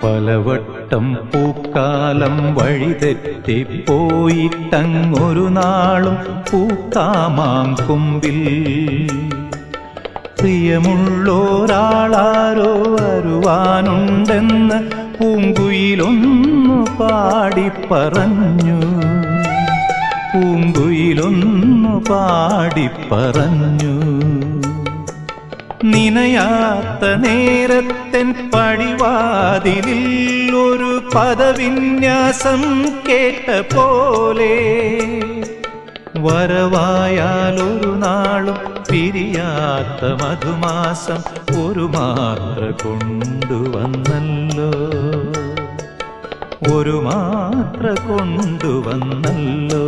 പലവട്ടം പൂക്കാലം വഴിതെറ്റിപ്പോയിട്ടങ്ങൊരു നാളും പൂക്കാമാം കൊമ്പിൽ പ്രിയമുള്ളോരാളാരോ വരുവാനുണ്ടെന്ന് പൂങ്കുയിലൊന്നു പാടിപ്പറഞ്ഞു. പൂങ്കുയിലൊന്നു പാടിപ്പറഞ്ഞു. നിനയാത്ത നേരത്തെൻ പടിവാതിലിൽ ഒരു പദവിന്യാസം കേട്ട പോലെ വരവായാലൊരു നാളും പിരിയാത്ത മധുമാസം ഒരു മാത്ര കൊണ്ടുവന്നല്ലോ. ഒരു മാത്ര കൊണ്ടുവന്നല്ലോ.